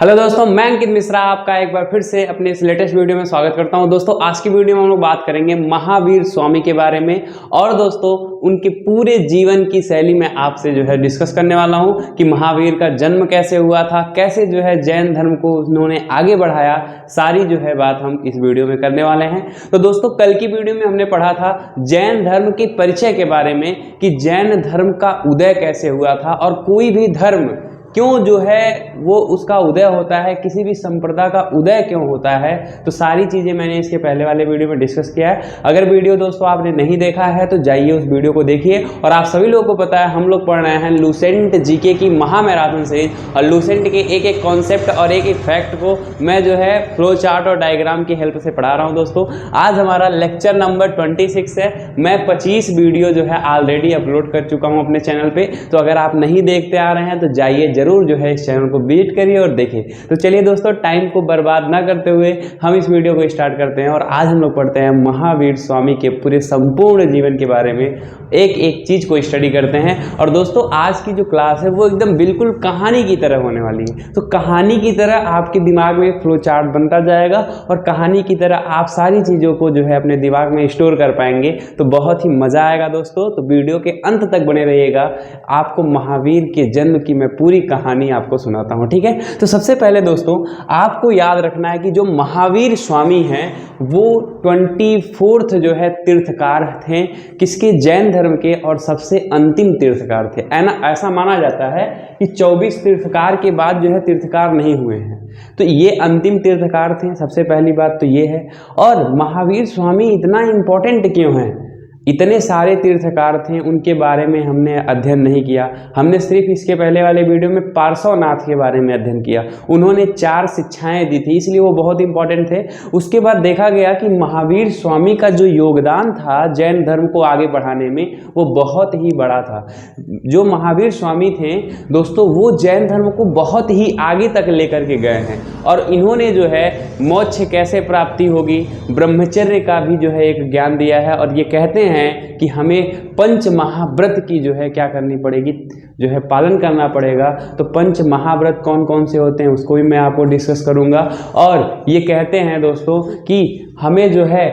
Hello दोस्तों, मैं अंकित मिश्रा आपका एक बार फिर से अपने इस लेटेस्ट वीडियो में स्वागत करता हूं। दोस्तों आज की वीडियो में हम लोग बात करेंगे महावीर स्वामी के बारे में और दोस्तों उनके पूरे जीवन की शैली में आपसे जो है डिस्कस करने वाला हूं कि महावीर का जन्म कैसे हुआ था, कैसे जो है जैन धर्म को उन्होंने आगे बढ़ाया, सारी जो है बात हम इस वीडियो में करने वाले हैं। तो दोस्तों कल की वीडियो में हमने पढ़ा था जैन धर्म के परिचय के बारे में कि जैन धर्म का उदय कैसे हुआ था और कोई भी धर्म क्यों जो है वो उसका उदय होता है, किसी भी संप्रदाय का उदय क्यों होता है, तो सारी चीज़ें मैंने इसके पहले वाले वीडियो में डिस्कस किया है। अगर वीडियो दोस्तों आपने नहीं देखा है तो जाइए उस वीडियो को देखिए। और आप सभी लोगों को पता है हम लोग पढ़ रहे हैं लूसेंट जीके की महामैराथन सीरीज, और लूसेंट के एक एक कॉन्सेप्ट और एक एक फैक्ट को मैं जो है फ्लो चार्ट और डायग्राम की हेल्प से पढ़ा रहा हूँ। दोस्तों आज हमारा लेक्चर नंबर 26 है। मैं 25 वीडियो जो है ऑलरेडी अपलोड कर चुका हूँ अपने चैनल पे, तो अगर आप नहीं देखते आ रहे हैं तो जाइए जरूर जो है इस चैनल को विजिट करिए और देखिए। तो चलिए दोस्तों टाइम को बर्बाद ना करते हुए हम इस वीडियो को स्टार्ट करते हैं और आज हम लोग पढ़ते हैं महावीर स्वामी के पूरे संपूर्ण जीवन के बारे में, एक एक चीज को स्टडी करते हैं। और दोस्तों आज की जो क्लास है वो एकदम बिल्कुल कहानी की तरह होने वाली है। तो कहानी की तरह आपके दिमाग में फ्लो चार्ट बनता जाएगा और कहानी की तरह आप सारी चीजों को जो है अपने दिमाग में स्टोर कर पाएंगे, तो बहुत ही मजा आएगा दोस्तों। तो वीडियो के अंत तक बने रहिएगा, आपको महावीर के जन्म की मैं पूरी कहानी आपको सुनाता हूं, ठीक है। तो सबसे पहले दोस्तों आपको याद रखना है कि जो महावीर स्वामी हैं वो 24th जो है तीर्थकार थे, किसके, जैन धर्म के, और सबसे अंतिम तीर्थकार थे। ऐसा माना जाता है कि 24 तीर्थकार के बाद जो है तीर्थकार नहीं हुए हैं, तो ये अंतिम तीर्थकार थे। सबसे पहली बात तो ये है। और महावीर स्वामी इतना इंपॉर्टेंट क्यों है, इतने सारे तीर्थकार थे उनके बारे में हमने अध्ययन नहीं किया। हमने सिर्फ इसके पहले वाले वीडियो में पार्श्वनाथ के बारे में अध्ययन किया। उन्होंने 4 शिक्षाएं दी थी, इसलिए वो बहुत इंपॉर्टेंट थे। उसके बाद देखा गया कि महावीर स्वामी का जो योगदान था जैन धर्म को आगे बढ़ाने में वो बहुत ही बड़ा था। जो महावीर स्वामी थे दोस्तों वो जैन धर्म को बहुत ही आगे तक लेकर के गए हैं। और इन्होंने जो है मोक्ष कैसे प्राप्ति होगी, ब्रह्मचर्य का भी जो है एक ज्ञान दिया है। और ये कहते हैं कि हमें पंच महाव्रत की जो है क्या करनी पड़ेगी, जो है पालन करना पड़ेगा। तो पंच महाव्रत कौन कौन से होते हैं उसको भी मैं आपको डिस्कस करूंगा। और ये कहते हैं दोस्तों कि हमें जो है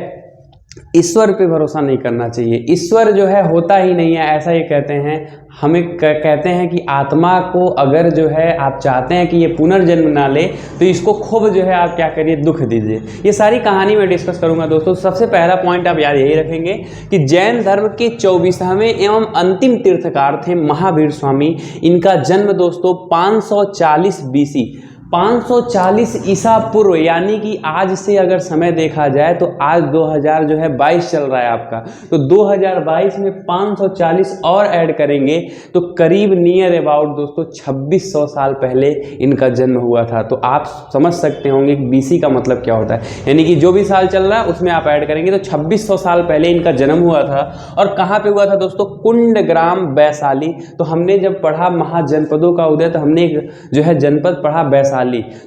ईश्वर पे भरोसा नहीं करना चाहिए, ईश्वर जो है होता ही नहीं है, ऐसा ये कहते हैं। हमें कहते हैं कि आत्मा को अगर जो है आप चाहते हैं कि ये पुनर्जन्म ना ले तो इसको खूब जो है आप क्या करिए, दुख दीजिए। ये सारी कहानी मैं डिस्कस करूंगा दोस्तों। सबसे पहला पॉइंट आप याद यही रखेंगे कि जैन धर्म के 24वें एवं अंतिम तीर्थकार थे महावीर स्वामी। इनका जन्म दोस्तों 540 BC, 540 ईसा पूर्व, यानी कि आज से अगर समय देखा जाए तो आज 2022 चल रहा है आपका, तो 2022 में 540 और ऐड करेंगे तो करीब नियर अबाउट दोस्तों 2600 साल पहले इनका जन्म हुआ था। तो आप समझ सकते होंगे कि बीसी का मतलब क्या होता है, यानी कि जो भी साल चल रहा है उसमें आप ऐड करेंगे तो 2600 साल पहले इनका जन्म हुआ था। और कहाँ पे हुआ था दोस्तों, कुंडग्राम वैशाली। तो हमने जब पढ़ा महाजनपदों का उदय तो हमने एक जो है जनपद पढ़ा वैशाली।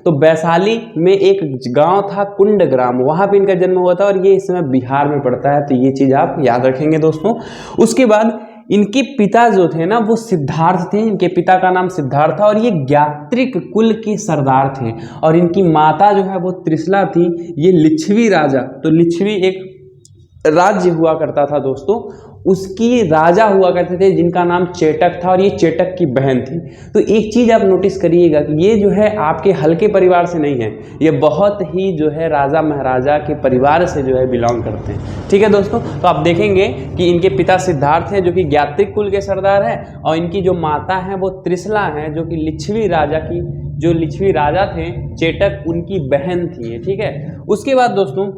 तो वैशाली में एक गांव था कुंडग्राम, वहां पे इनका जन्म हुआ था और ये इस समय बिहार में पड़ता है। तो ये चीज आप याद रखेंगे दोस्तों। उसके बाद इनके पिता जो थे ना वो सिद्धार्थ थे, इनके पिता का नाम सिद्धार्थ था और ये ज्ञात्रिक कुल के सरदार थे। और इनकी माता जो है वो त्रिशला थी, ये लिच्छवी राजा, तो लिच्छवी एक राज्य हुआ करता था दोस्तों, उसकी राजा हुआ करते थे जिनका नाम चेटक था और ये चेटक की बहन थी। तो एक चीज आप नोटिस करिएगा कि ये जो है आपके हल्के परिवार से नहीं है, ये बहुत ही जो है राजा महाराजा के परिवार से जो है बिलोंग करते हैं, ठीक है दोस्तों। तो आप देखेंगे कि इनके पिता सिद्धार्थ हैं जो कि ज्ञात्रिक कुल के सरदार हैं, और इनकी जो माता है वो त्रिशला हैं जो कि लिच्छवी राजा की, जो लिच्छवी राजा थे चेटक, उनकी बहन थी, ठीक है। उसके बाद दोस्तों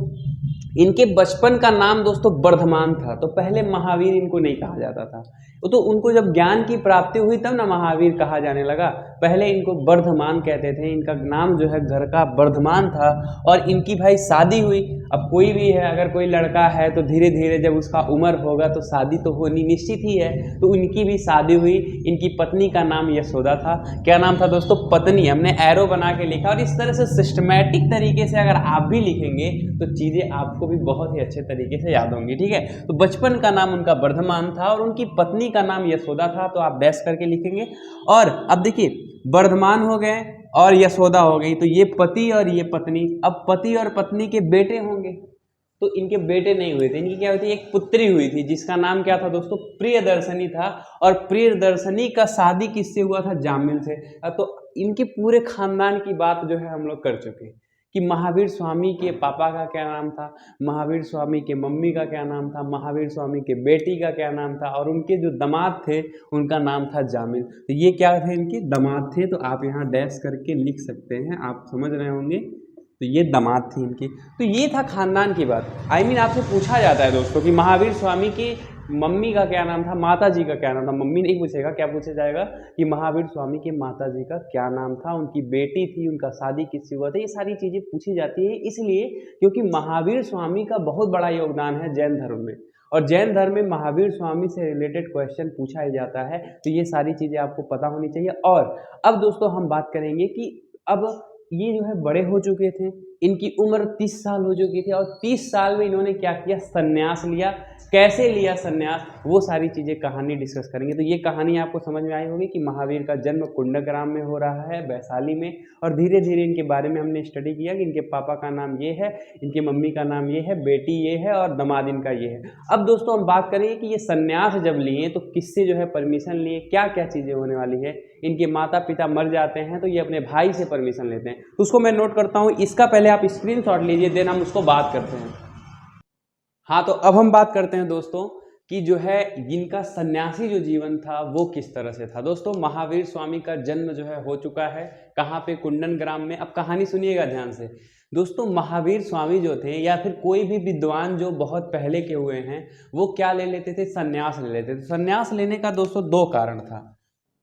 इनके बचपन का नाम दोस्तों वर्धमान था। तो पहले महावीर इनको नहीं कहा जाता था, तो उनको जब ज्ञान की प्राप्ति हुई तब ना महावीर कहा जाने लगा। पहले इनको वर्धमान कहते थे, इनका नाम जो है घर का वर्धमान था। और इनकी भाई शादी हुई। अब कोई भी है, अगर कोई लड़का है तो धीरे धीरे जब उसका उम्र होगा तो शादी तो होनी निश्चित ही है। तो इनकी भी शादी हुई। इनकी पत्नी का नाम यशोदा था। क्या नाम था दोस्तों, पत्नी, हमने एरो बना के लिखा। और इस तरह से सिस्टमैटिक तरीके से अगर आप भी लिखेंगे तो चीज़ें आपको भी बहुत ही अच्छे तरीके से याद होंगी, ठीक है। तो बचपन का नाम उनका वर्धमान था और उनकी पत्नी का नाम यशोदा था, तो आप डैश करके लिखेंगे। और अब देखिए वर्धमान हो गए और यशोदा हो गई। तो ये पति और ये पत्नी। अब पति और पत्नी के बेटे होंगे, तो इनके बेटे नहीं हुए थे, इनकी क्या हुई थी, एक पुत्री हुई थी जिसका नाम क्या था दोस्तों, प्रियदर्शनी था। और प्रियदर्शनी का शादी किससे हुआ था, जामिल से। तो इनके पूरे खानदान की बात जो है हम लोग कर चुके कि महावीर स्वामी के पापा का क्या नाम था, महावीर स्वामी के मम्मी का क्या नाम था, महावीर स्वामी के बेटी का क्या नाम था, और उनके जो दामाद थे उनका नाम था जामिल। तो ये क्या थे, इनके दामाद थे। तो आप यहाँ डैश करके लिख सकते हैं, आप समझ रहे होंगे। तो ये दामाद थी इनकी। तो ये था खानदान की बात। आपसे पूछा जाता है दोस्तों कि महावीर स्वामी की मम्मी का क्या नाम था, माता जी का क्या नाम था। मम्मी नहीं पूछेगा, क्या पूछा जाएगा कि महावीर स्वामी की माता जी का क्या नाम था, उनकी बेटी थी, उनका शादी किससे हुआ था। ये सारी चीज़ें पूछी जाती है इसलिए क्योंकि महावीर स्वामी का बहुत बड़ा योगदान है जैन धर्म में, और जैन धर्म में महावीर स्वामी से रिलेटेड क्वेश्चन पूछा ही जाता है। तो ये सारी चीज़ें आपको पता होनी चाहिए। और अब दोस्तों हम बात करेंगे कि अब ये जो है बड़े हो चुके थे, इनकी उम्र 30 साल हो चुकी थी, और 30 साल में इन्होंने क्या किया, संन्यास लिया। कैसे लिया संन्यास, वो सारी चीज़ें कहानी डिस्कस करेंगे। तो ये कहानी आपको समझ में आई होगी कि महावीर का जन्म कुंडग्राम में हो रहा है, वैशाली में। और धीरे धीरे इनके बारे में हमने स्टडी किया कि इनके पापा का नाम ये है, इनकी मम्मी का नाम ये है, बेटी ये है, और दामाद इनका ये है। अब दोस्तों हम बात करेंगे कि ये संन्यास जब लिए तो किससे जो है परमिशन लिए, क्या क्या चीज़ें होने वाली है। इनके माता पिता मर जाते हैं तो ये अपने भाई से परमिशन लेते हैं। तो उसको मैं नोट करता हूँ, इसका पहले आप स्क्रीनशॉट लीजिए, देन हम उसको बात करते हैं। हाँ, तो अब हम बात करते हैं दोस्तों कि जो है इनका सन्यासी जो जीवन था वो किस तरह से था। दोस्तों महावीर स्वामी का जन्म जो है हो चुका है, कहाँ पे, कुंडनग्राम में। अब कहानी सुनिएगा ध्यान से दोस्तों। महावीर स्वामी जो थे या फिर कोई भी विद्वान जो बहुत पहले के हुए हैं, वो क्या ले लेते थे, सन्यास ले लेते थे। सन्यास लेने का दोस्तों दो कारण था।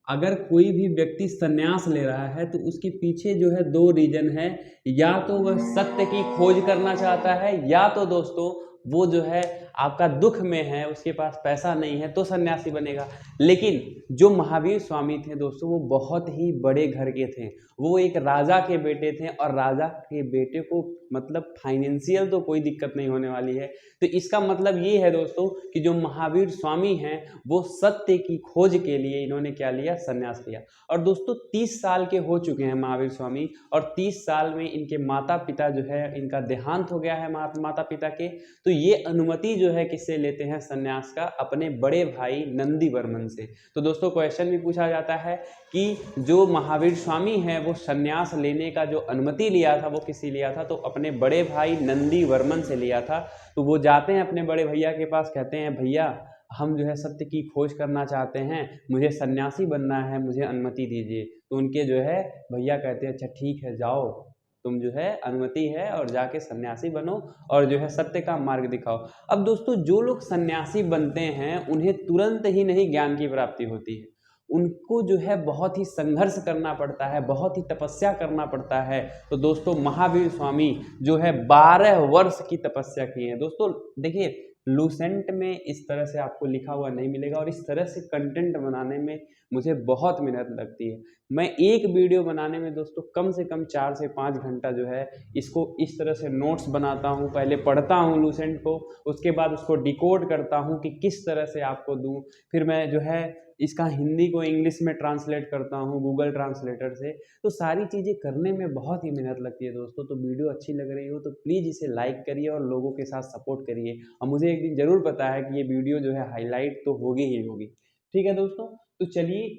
अगर कोई भी व्यक्ति सन्यास ले रहा है तो उसके पीछे जो है दो रीजन है, या तो वह सत्य की खोज करना चाहता है, या तो दोस्तों वो जो है आपका दुख में है, उसके पास पैसा नहीं है तो सन्यासी बनेगा। लेकिन जो महावीर स्वामी थे दोस्तों, वो बहुत ही बड़े घर के थे। वो एक राजा के बेटे थे, और राजा के बेटे को मतलब फाइनेंशियल तो कोई दिक्कत नहीं होने वाली है। तो इसका मतलब ये है दोस्तों कि जो महावीर स्वामी हैं वो सत्य की खोज के लिए इन्होंने क्या लिया, सन्यास लिया। और दोस्तों 30 साल के हो चुके हैं महावीर स्वामी, और 30 साल में इनके माता पिता जो है, इनका देहांत हो गया है माता पिता के। तो ये अनुमति जो है किससे लेते हैं सन्यास का, अपने बड़े भाई नंदीवर्मन से। तो दोस्तों क्वेश्चन भी पूछा जाता है कि जो महावीर स्वामी हैं वो सन्यास लेने का जो अनुमति लिया था वो किसी लिया था, तो अपने बड़े भाई नंदीवर्मन से लिया था। तो वो जाते हैं अपने बड़े भैया के पास, कहते हैं भैया हम जो है सत्य की खोज करना चाहते हैं, मुझे सन्यासी बनना है, मुझे अनुमति दीजिए। तो उनके जो है भैया कहते हैं अच्छा ठीक है, जाओ तुम जो है अनुमति है, और जाके सन्यासी बनो और जो है सत्य का मार्ग दिखाओ। अब दोस्तों जो लोग सन्यासी बनते हैं उन्हें तुरंत ही नहीं ज्ञान की प्राप्ति होती है, उनको जो है बहुत ही संघर्ष करना पड़ता है, बहुत ही तपस्या करना पड़ता है। तो दोस्तों महावीर स्वामी जो है 12 वर्ष की तपस्या की है। दोस्तों देखिए लूसेंट में इस तरह से आपको लिखा हुआ नहीं मिलेगा, और इस तरह से कंटेंट बनाने में मुझे बहुत मेहनत लगती है। मैं एक वीडियो बनाने में दोस्तों कम से कम 4 से 5 घंटा जो है इसको इस तरह से नोट्स बनाता हूँ, पहले पढ़ता हूँ लूसेंट को, उसके बाद उसको डिकोड करता हूँ कि किस तरह से आपको दूँ, फिर मैं जो है इसका हिंदी को इंग्लिश में ट्रांसलेट करता हूँ गूगल ट्रांसलेटर से। तो सारी चीज़ें करने में बहुत ही मेहनत लगती है दोस्तों। तो वीडियो अच्छी लग रही हो तो प्लीज़ इसे लाइक करिए और लोगों के साथ सपोर्ट करिए, और मुझे एक दिन ज़रूर पता है कि ये वीडियो जो है हाईलाइट तो होगी ही होगी। ठीक है दोस्तों, तो चलिए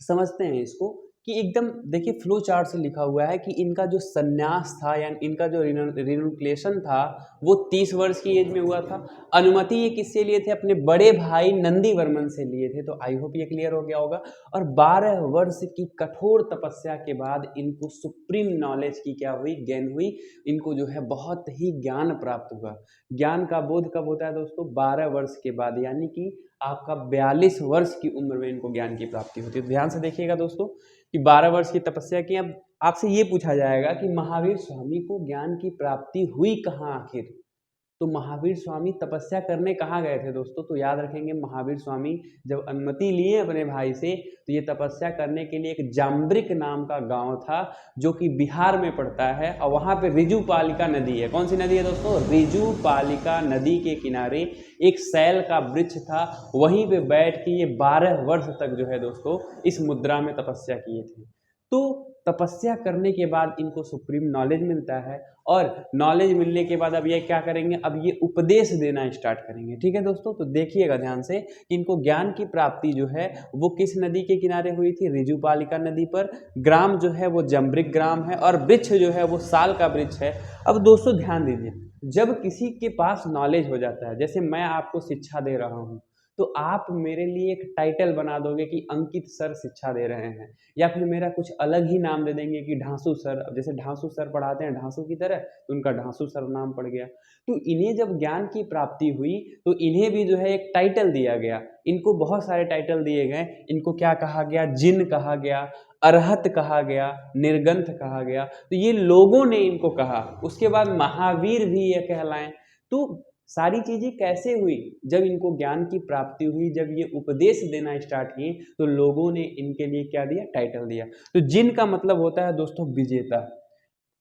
समझते हैं इसको कि एकदम देखिए फ्लो चार्ट से लिखा हुआ है कि इनका जो सन्यास था या इनका जो रिनुक्लेशन था वो 30 वर्ष की एज में हुआ था। अनुमति ये किससे लिए थे, अपने बड़े भाई नंदीवर्मन से लिए थे। तो आई होप ये क्लियर हो गया होगा। और 12 वर्ष की कठोर तपस्या के बाद इनको सुप्रीम नॉलेज की क्या हुई, गेन हुई। इनको जो है बहुत ही ज्ञान प्राप्त हुआ। ज्ञान का बोध कब होता है दोस्तों, 12 वर्ष के बाद, यानी कि आपका 42 वर्ष की उम्र में इनको ज्ञान की प्राप्ति होती है। तो ध्यान से देखिएगा दोस्तों कि 12 वर्ष की तपस्या की। अब आपसे ये पूछा जाएगा कि महावीर स्वामी को ज्ञान की प्राप्ति हुई कहाँ आखिर, तो महावीर स्वामी तपस्या करने कहाँ गए थे दोस्तों। तो याद रखेंगे महावीर स्वामी जब अनुमति लिए अपने भाई से तो ये तपस्या करने के लिए एक जाम्ब्रिक नाम का गांव था जो कि बिहार में पड़ता है, और वहाँ पे रिजुपालिका नदी है। कौन सी नदी है दोस्तों, रिजुपालिका नदी के किनारे एक सैल का वृक्ष था, वहीं पे बैठ के ये 12 वर्ष तक जो है दोस्तों इस मुद्रा में तपस्या किए थे। तो तपस्या करने के बाद इनको सुप्रीम नॉलेज मिलता है, और नॉलेज मिलने के बाद अब ये क्या करेंगे, अब ये उपदेश देना स्टार्ट करेंगे। ठीक है दोस्तों, तो देखिएगा ध्यान से कि इनको ज्ञान की प्राप्ति जो है वो किस नदी के किनारे हुई थी, ऋजुपालिका नदी पर। ग्राम जो है वो जम्बरिक ग्राम है, और वृक्ष जो है वो साल का वृक्ष है। अब दोस्तों ध्यान दीजिए, जब किसी के पास नॉलेज हो जाता है, जैसे मैं आपको शिक्षा दे रहा हूँ, तो आप मेरे लिए एक टाइटल बना दोगे कि अंकित सर शिक्षा दे रहे हैं, या फिर मेरा कुछ अलग ही नाम दे देंगे कि ढांसू सर। अब जैसे ढांसू सर पढ़ाते हैं ढांसू की तरह, तो उनका ढांसू सर नाम पड़ गया। तो इन्हें जब ज्ञान की प्राप्ति हुई तो इन्हें भी जो है एक टाइटल दिया गया। इनको बहुत सारे टाइटल दिए गए। इनको क्या कहा गया, जिन कहा गया, अरहत कहा गया, निर्गंथ कहा गया। तो ये लोगों ने इनको कहा। उसके बाद महावीर भी ये कहलाएं। तो सारी चीजें कैसे हुई, जब इनको ज्ञान की प्राप्ति हुई, जब ये उपदेश देना स्टार्ट किए, तो लोगों ने इनके लिए क्या दिया, टाइटल दिया। तो जिन का मतलब होता है दोस्तों विजेता।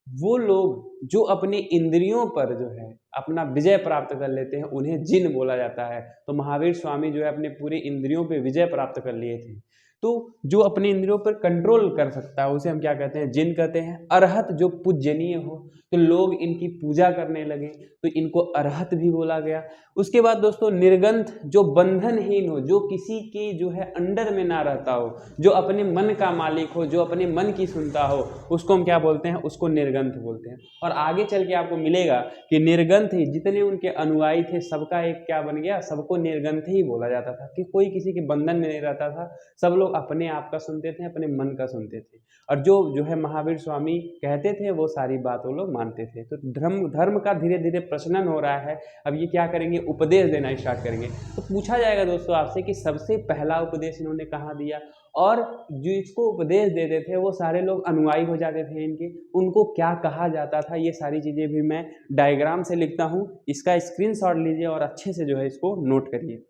वो लोग जो अपने इंद्रियों पर जो है अपना विजय प्राप्त कर लेते हैं, उन्हें जिन बोला जाता है। तो महावीर स्वामी जो है अपने पूरे इंद्रियों पे विजय प्राप्त कर लिए थे। तो जो अपने इंद्रियों पर कंट्रोल कर सकता है उसे हम क्या कहते हैं, जिन कहते हैं। अरहत जो पूजनीय हो, तो लोग इनकी पूजा करने लगे, तो इनको अरहत भी बोला गया। उसके बाद दोस्तों निर्गंथ जो बंधनहीन हो, जो किसी के जो है अंडर में ना रहता हो, जो अपने मन का मालिक हो, जो अपने मन की सुनता हो, उसको हम क्या बोलते हैं, उसको निर्गंथ बोलते हैं। और आगे चल के आपको मिलेगा कि निर्गंथ ही जितने उनके अनुयायी थे सबका एक क्या बन गया, सबको निर्गंथ ही बोला जाता था, कि कोई किसी के बंधन में नहीं रहता था। सब लोग अपने आप का सुनते थे, अपने मन का सुनते थे, और जो है महावीर स्वामी कहते थे वो सारी बात वो लोग मानते थे। तो धर्म का धीरे धीरे प्रचलन हो रहा है। अब ये क्या करेंगे, उपदेश देना स्टार्ट करेंगे। तो पूछा जाएगा दोस्तों आपसे कि सबसे पहला उपदेश इन्होंने कहाँ दिया, और जो इसको उपदेश देते थे वो सारे लोग अनुयायी हो जाते थे इनके, उनको क्या कहा जाता था। ये सारी चीजें भी मैं डायग्राम से लिखता हूँ, इसका स्क्रीनशॉट लीजिए और अच्छे से जो है इसको नोट करिए।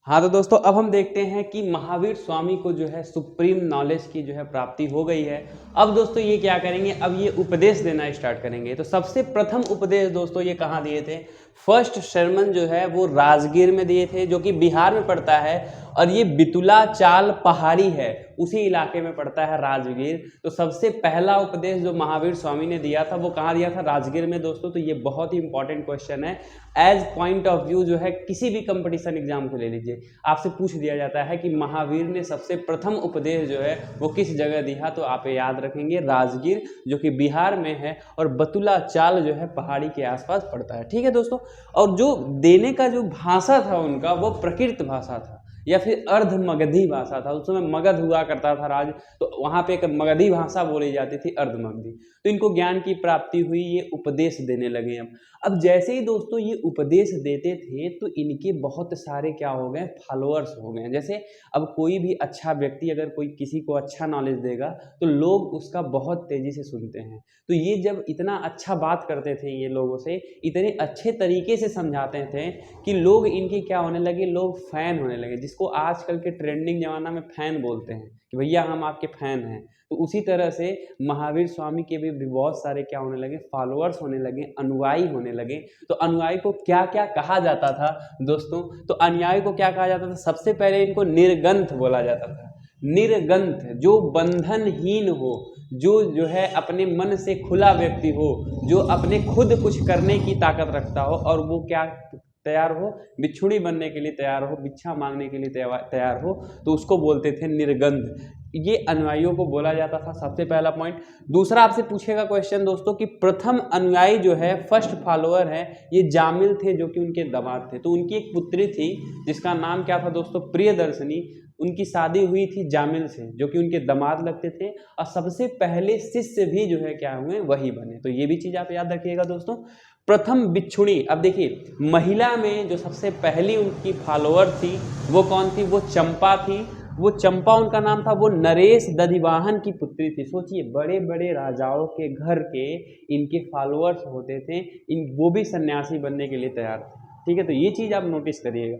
हाँ तो दोस्तों अब हम देखते हैं कि महावीर स्वामी को जो है सुप्रीम नॉलेज की जो है प्राप्ति हो गई है। अब दोस्तों ये क्या करेंगे, अब ये उपदेश देना स्टार्ट करेंगे। तो सबसे प्रथम उपदेश दोस्तों ये कहाँ दिए थे, फर्स्ट शर्मन जो है वो राजगीर में दिए थे, जो कि बिहार में पड़ता है, और ये बितुला चाल पहाड़ी है, उसी इलाके में पड़ता है राजगीर। तो सबसे पहला उपदेश जो महावीर स्वामी ने दिया था वो कहाँ दिया था, राजगीर में दोस्तों। तो ये बहुत ही इंपॉर्टेंट क्वेश्चन है, एज पॉइंट ऑफ व्यू जो है किसी भी कंपटीशन एग्जाम को ले लीजिए, आपसे पूछ दिया जाता है कि महावीर ने सबसे प्रथम उपदेश जो है वो किस जगह दिया, तो आप याद रखेंगे राजगीर, जो कि बिहार में है, और बतुला चाल जो है पहाड़ी के आसपास पड़ता है। ठीक है दोस्तों, और जो देने का जो भाषा था उनका वो प्रकृत भाषा था, या फिर अर्ध मगधी भाषा था। उस समय मगध हुआ करता था राज, तो वहाँ पे एक मगधी भाषा बोली जाती थी, अर्ध मगधी। तो इनको ज्ञान की प्राप्ति हुई, ये उपदेश देने लगे। अब जैसे ही दोस्तों ये उपदेश देते थे तो इनके बहुत सारे क्या हो गए, फॉलोअर्स हो गए। जैसे अब कोई भी अच्छा व्यक्ति अगर कोई किसी को अच्छा नॉलेज देगा तो लोग उसका बहुत तेजी से सुनते हैं। तो ये जब इतना अच्छा बात करते थे, ये लोगों से इतने अच्छे तरीके से समझाते थे कि लोग इनके क्या होने लगे, लोग फैन होने लगे, जिसको आजकल के ट्रेंडिंग जमाना में फैन बोलते हैं कि भैया हम आपके फैन हैं। तो उसी तरह से महावीर स्वामी के भी बहुत सारे क्या होने लगे, फॉलोअर्स होने लगे, अनुयायी होने लगे। तो अनुयायी को क्या क्या कहा जाता था दोस्तों, तो अनुयायी को क्या कहा जाता था, सबसे पहले इनको निर्गंथ बोला जाता था। निर्गंथ जो बंधनहीन हो, जो है अपने मन से खुला व्यक्ति हो, जो अपने खुद कुछ करने की ताकत रखता हो, और वो क्या तैयार हो, बिच्छुड़ी बनने के लिए तैयार हो, भिक्षा मांगने के लिए तैयार हो, तो उसको बोलते थे निर्गंध। ये अनुयायियों को बोला जाता था, सबसे पहला पॉइंट। दूसरा आपसे पूछेगा क्वेश्चन दोस्तों कि प्रथम अनुयायी जो है, फर्स्ट फॉलोअर है, ये जामिल थे, जो कि उनके दामाद थे। तो उनकी एक पुत्री थी जिसका नाम क्या था दोस्तों, प्रियदर्शनी। उनकी शादी हुई थी जामिल से, जो कि उनके दामाद लगते थे, और सबसे पहले शिष्य भी जो है क्या हुए, वही बने। तो ये भी चीज आप याद रखिएगा दोस्तों। प्रथम बिच्छुड़ी, अब देखिए महिला में जो सबसे पहली उनकी फॉलोअर थी वो कौन थी, वो चंपा थी। वो चंपा उनका नाम था, वो नरेश दधिवाहन की पुत्री थी। सोचिए बड़े बड़े राजाओं के घर के इनके फॉलोअर्स होते थे, वो भी सन्यासी बनने के लिए तैयार थे। ठीक है, तो ये चीज आप नोटिस करिएगा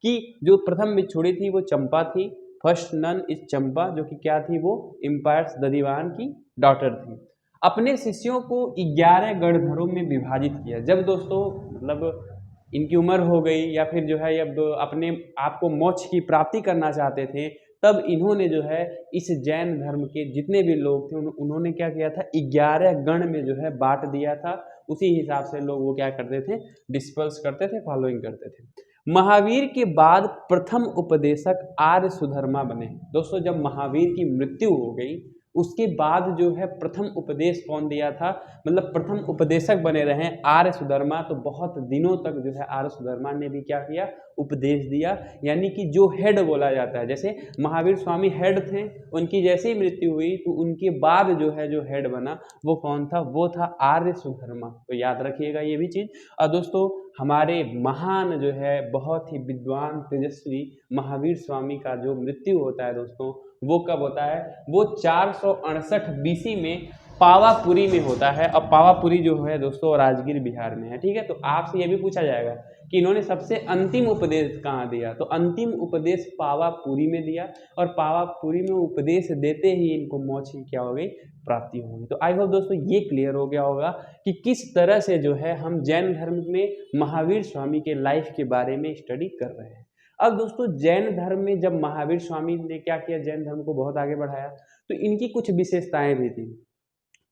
कि जो प्रथम बिच्छुड़ी थी वो चंपा थी, फर्स्ट नन इस चंपा, जो कि क्या थी, वो एम्पायर दधिवाहन की डॉटर थी। अपने शिष्यों को 11 गणधरों में विभाजित किया। जब दोस्तों मतलब इनकी उम्र हो गई, या फिर जो है अब अपने आप को मोक्ष की प्राप्ति करना चाहते थे, तब इन्होंने जो है इस जैन धर्म के जितने भी लोग थे उन्होंने क्या किया था, 11 गण में जो है बांट दिया था। उसी हिसाब से लोग वो क्या करते थे, डिस्पर्स करते थे, फॉलोइंग करते थे। महावीर के बाद प्रथम उपदेशक आर्य सुधर्मा बने। दोस्तों जब महावीर की मृत्यु हो गई उसके बाद जो है प्रथम उपदेश कौन दिया था, मतलब प्रथम उपदेशक बने रहे आर्य सुधर्मा। तो बहुत दिनों तक जो है आर्य सुधर्मा ने भी क्या किया, उपदेश दिया। यानी कि जो हेड बोला जाता है, जैसे महावीर स्वामी हेड थे, उनकी जैसे ही मृत्यु हुई तो उनके बाद जो है जो हेड बना वो कौन था, वो था आर्य सुधर्मा। तो याद रखिएगा ये भी चीज। और दोस्तों हमारे महान जो है बहुत ही विद्वान तेजस्वी महावीर स्वामी का जो मृत्यु होता है दोस्तों, वो कब होता है, वो 468 बीसी में पावापुरी में होता है। और पावापुरी जो है दोस्तों राजगीर बिहार में है। ठीक है, तो आपसे ये भी पूछा जाएगा कि इन्होंने सबसे अंतिम उपदेश कहाँ दिया, तो अंतिम उपदेश पावापुरी में दिया। और पावापुरी में उपदेश देते ही इनको मोक्ष की क्या हो गई, प्राप्ति हो गई। तो आई होप दोस्तों ये क्लियर हो गया होगा कि किस तरह से जो है हम जैन धर्म में महावीर स्वामी के लाइफ के बारे में स्टडी कर रहे हैं। अब दोस्तों जैन धर्म में जब महावीर स्वामी ने क्या किया, जैन धर्म को बहुत आगे बढ़ाया, तो इनकी कुछ विशेषताएं भी थी।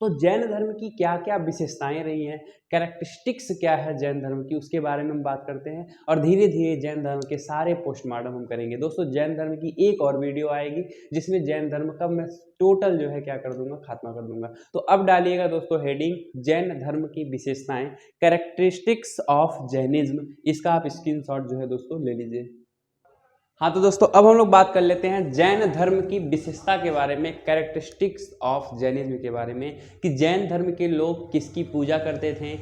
तो जैन धर्म की क्या क्या विशेषताएं रही हैं, कैरेक्टरिस्टिक्स क्या है जैन धर्म की, उसके बारे में हम बात करते हैं। और धीरे धीरे जैन धर्म के सारे पोस्टमार्टम हम करेंगे। दोस्तों जैन धर्म की एक और वीडियो आएगी जिसमें जैन धर्म का मैं टोटल जो है क्या कर दूंगा, खात्मा कर दूंगा। तो अब डालिएगा दोस्तों हेडिंग जैन धर्म की विशेषताएं, कैरेक्टरिस्टिक्स ऑफ जैनिज्म। इसका आप स्क्रीनशॉट जो है दोस्तों ले लीजिए। हाँ तो दोस्तों अब हम लोग बात कर लेते हैं जैन धर्म की विशेषता के बारे में, कैरेक्टरिस्टिक्स ऑफ जैनिज्म के बारे में, कि जैन धर्म के लोग किसकी पूजा करते थे,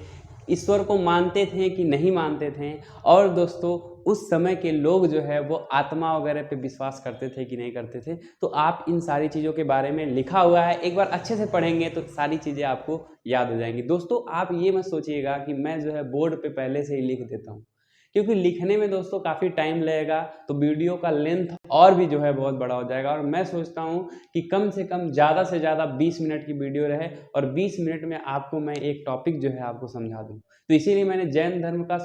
ईश्वर को मानते थे कि नहीं मानते थे, और दोस्तों उस समय के लोग जो है वो आत्मा वगैरह पे विश्वास करते थे कि नहीं करते थे। तो आप इन सारी चीज़ों के बारे में लिखा हुआ है, एक बार अच्छे से पढ़ेंगे तो सारी चीज़ें आपको याद हो जाएंगी। दोस्तों आप ये मत सोचिएगा कि मैं जो है बोर्ड पे पहले से ही लिख देता हूँ, क्योंकि लिखने में दोस्तों काफ़ी टाइम लगेगा, तो वीडियो का लेंथ और भी जो है बहुत बड़ा हो जाएगा। और मैं सोचता हूँ कि कम से कम ज़्यादा से ज़्यादा 20 मिनट की वीडियो रहे और 20 मिनट में आपको मैं एक टॉपिक जो है आपको समझा दूँ। तो इसीलिए मैंने जैन धर्म का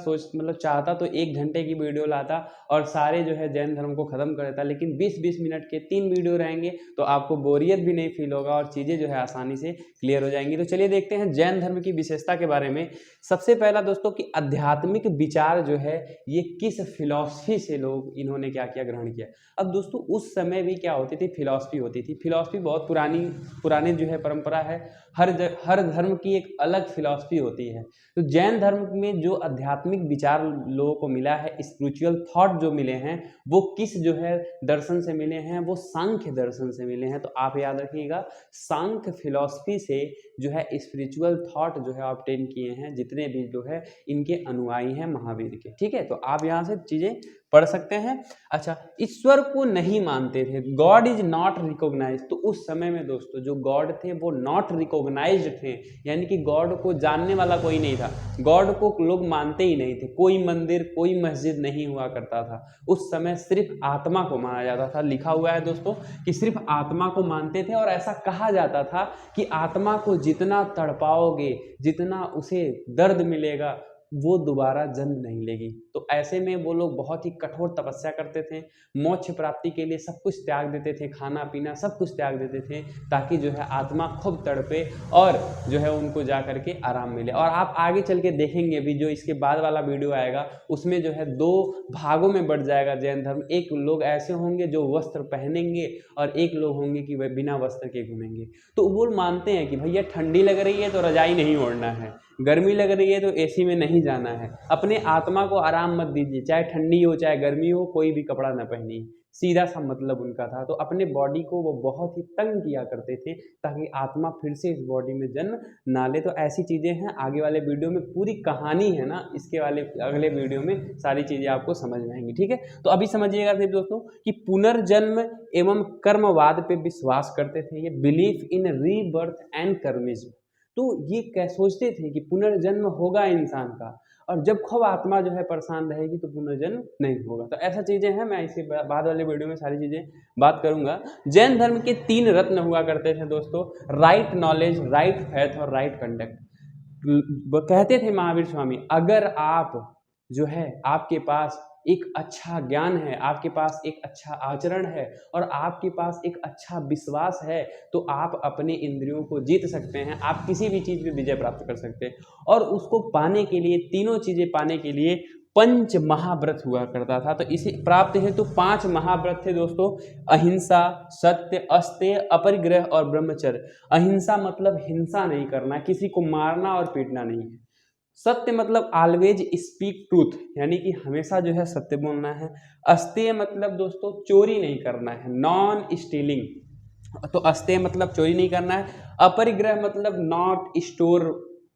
चाहता तो 1 घंटे की वीडियो लाता और सारे जो है जैन धर्म को ख़त्म कर देता, लेकिन 20-20 मिनट के 3 वीडियो रहेंगे तो आपको बोरियत भी नहीं फील होगा और चीज़ें जो है आसानी से क्लियर हो जाएंगी। तो चलिए देखते हैं जैन धर्म की विशेषता के बारे में। सबसे पहला दोस्तों कि आध्यात्मिक विचार जो है ये किस फिलॉसफी से लोग इन्होंने क्या किया, ग्रहण किया। अब दोस्तों उस समय भी क्या होती थी, फिलॉसफी होती थी। फिलॉसफी बहुत पुरानी जो है परंपरा है, हर धर्म की एक अलग फिलॉसफी होती है। तो जैन धर्म में जो आध्यात्मिक विचार लोगों को मिला है, स्पिरिचुअल थॉट जो मिले हैं, वो किस जो है दर्शन से मिले हैं, वो सांख्य दर्शन से मिले हैं। तो आप याद रखिएगा सांख्य फिलॉसफी से जो है स्पिरिचुअल थॉट जो है ऑब्टेन किए हैं जितने भी जो है इनके अनुयायी हैं महावीर के। ठीक है, तो आप यहाँ से चीजें पढ़ सकते हैं। अच्छा, ईश्वर को नहीं मानते थे, गॉड इज नॉट रिकॉग्नाइज। तो उस समय में दोस्तों जो गॉड थे वो नॉट रिकॉग्नाइज्ड थे, यानी कि गॉड को जानने वाला कोई नहीं था, गॉड को लोग मानते ही नहीं थे। कोई मंदिर कोई मस्जिद नहीं हुआ करता था उस समय, सिर्फ आत्मा को माना जाता था। लिखा हुआ है दोस्तों कि सिर्फ आत्मा को मानते थे, और ऐसा कहा जाता था कि आत्मा को जितना तड़पाओगे, जितना उसे दर्द मिलेगा, वो दोबारा जन्म नहीं लेगी। तो ऐसे में वो लोग बहुत ही कठोर तपस्या करते थे, मोक्ष प्राप्ति के लिए सब कुछ त्याग देते थे, खाना पीना सब कुछ त्याग देते थे, ताकि जो है आत्मा खूब तड़पे और जो है उनको जा करके आराम मिले। और आप आगे चल के देखेंगे भी, जो इसके बाद वाला वीडियो आएगा उसमें जो है 2 भागों में बढ़ जाएगा जैन धर्म। एक लोग ऐसे होंगे जो वस्त्र पहनेंगे और एक लोग होंगे कि वह बिना वस्त्र के घूमेंगे। तो वो मानते हैं कि भैया ठंडी लग रही है तो रजाई नहीं ओढ़ना है, गर्मी लग रही है तो एसी में नहीं जाना है, अपने आत्मा को आराम मत दीजिए, चाहे ठंडी हो चाहे गर्मी हो, कोई भी कपड़ा न पहनिए। सीधा सा मतलब उनका था। तो अपने बॉडी को वो बहुत ही तंग किया करते थे ताकि आत्मा फिर से इस बॉडी में जन्म ना ले। तो ऐसी चीज़ें हैं, आगे वाले वीडियो में पूरी कहानी है ना, इसके अगले वीडियो में सारी चीज़ें आपको समझ में आएंगी। ठीक है, तो अभी समझिएगा दोस्तों कि पुनर्जन्म एवं कर्मवाद पे विश्वास करते थे, ये बिलीफ इन रीबर्थ एंड कर्मिज्म। तो ये क्या सोचते थे कि पुनर्जन्म होगा इंसान का, और जब खूब आत्मा जो है परेशान रहेगी तो पुनर्जन्म नहीं होगा। तो ऐसा चीज़ें हैं, मैं इसी बाद वाले वीडियो में सारी चीज़ें बात करूंगा। जैन धर्म के 3 रत्न हुआ करते थे दोस्तों, राइट नॉलेज, राइट फेथ और राइट कंडक्ट। कहते थे महावीर स्वामी, अगर आप जो है आपके पास एक अच्छा ज्ञान है, आपके पास एक अच्छा आचरण है और आपके पास एक अच्छा विश्वास है, तो आप अपने इंद्रियों को जीत सकते हैं, आप किसी भी चीज़ में विजय प्राप्त कर सकते हैं। और उसको पाने के लिए, तीनों चीज़ें पाने के लिए पंच महाव्रत हुआ करता था। तो इसे प्राप्त हेतु 5 महाव्रत थे दोस्तों। अहिंसा, सत्य, अस्तेय, अपरिग्रह और ब्रह्मचर्य। अहिंसा मतलब हिंसा नहीं करना, किसी को मारना और पीटना नहीं है। सत्य मतलब ऑलवेज स्पीक ट्रूथ, यानी कि हमेशा जो है सत्य बोलना है। अस्तेय मतलब दोस्तों चोरी नहीं करना है, नॉन स्टीलिंग, तो अस्तेय मतलब चोरी नहीं करना है। अपरिग्रह मतलब नॉट स्टोर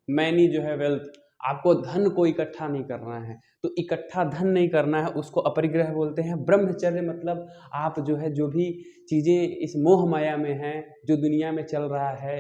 मैनी जो है वेल्थ, आपको धन को इकट्ठा नहीं करना है, तो इकट्ठा धन नहीं करना है, उसको अपरिग्रह बोलते हैं। ब्रह्मचर्य मतलब आप जो है जो भी चीज़ें इस मोह माया में हैं, जो दुनिया में चल रहा है,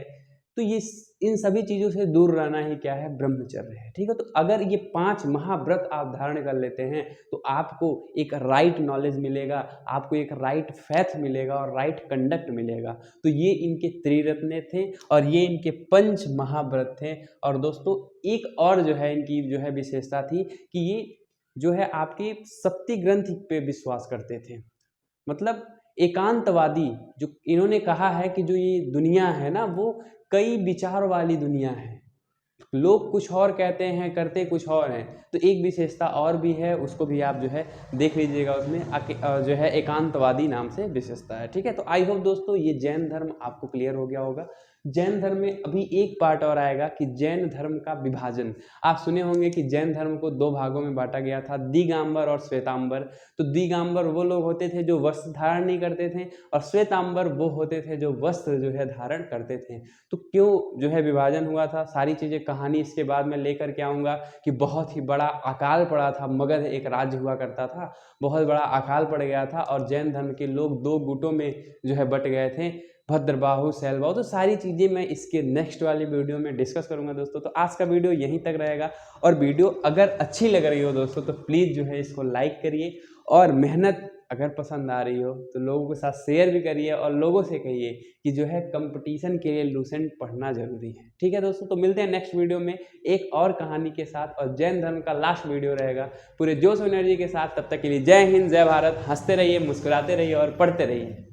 तो ये इन सभी चीज़ों से दूर रहना ही क्या है, ब्रह्मचर्य है। ठीक है, तो अगर ये 5 महाव्रत आप धारण कर लेते हैं तो आपको एक राइट नॉलेज मिलेगा, आपको एक राइट फैथ मिलेगा और राइट कंडक्ट मिलेगा। तो ये इनके त्रिरत्न थे और ये इनके पंच महाव्रत थे। और दोस्तों एक और जो है इनकी जो है विशेषता थी कि ये जो है आपके सप्ती ग्रंथ पे विश्वास करते थे। मतलब एकांतवादी, जो इन्होंने कहा है कि जो ये दुनिया है ना, वो कई विचार वाली दुनिया है, लोग कुछ और कहते हैं, करते कुछ और हैं। तो एक विशेषता और भी है, उसको भी आप जो है देख लीजिएगा, उसमें जो है एकांतवादी नाम से विशेषता है। ठीक है, तो आई होप दोस्तों ये जैन धर्म आपको क्लियर हो गया होगा। जैन धर्म में अभी एक पार्ट और आएगा कि जैन धर्म का विभाजन। आप सुने होंगे कि जैन धर्म को 2 भागों में बांटा गया था, दिगंबर और श्वेतांबर। तो दिगंबर वो लोग होते थे जो वस्त्र धारण नहीं करते थे, और श्वेतांबर वो होते थे जो वस्त्र जो है धारण करते थे। तो क्यों जो है विभाजन हुआ था, सारी चीज़ें कहानी इसके बाद में लेकर के आऊँगा कि बहुत ही बड़ा अकाल पड़ा था। मगध एक राज्य हुआ करता था, बहुत बड़ा अकाल पड़ गया था और जैन धर्म के लोग 2 गुटों में जो है बट गए थे, भद्रबाहु, शैलबाहु। तो सारी चीज़ें मैं इसके नेक्स्ट वाली वीडियो में डिस्कस करूंगा दोस्तों। तो आज का वीडियो यहीं तक रहेगा, और वीडियो अगर अच्छी लग रही हो दोस्तों तो प्लीज़ जो है इसको लाइक करिए, और मेहनत अगर पसंद आ रही हो तो लोगों के साथ शेयर भी करिए, और लोगों से कहिए कि जो है कंपटीशन के लिए लूसेंट पढ़ना जरूरी है। ठीक है दोस्तों, तो मिलते हैं नेक्स्ट वीडियो में एक और कहानी के साथ, और जैन धर्म का लास्ट वीडियो रहेगा पूरे जोश एनर्जी के साथ। तब तक के लिए जय हिंद, जय भारत। हंसते रहिए, मुस्कुराते रहिए और पढ़ते रहिए।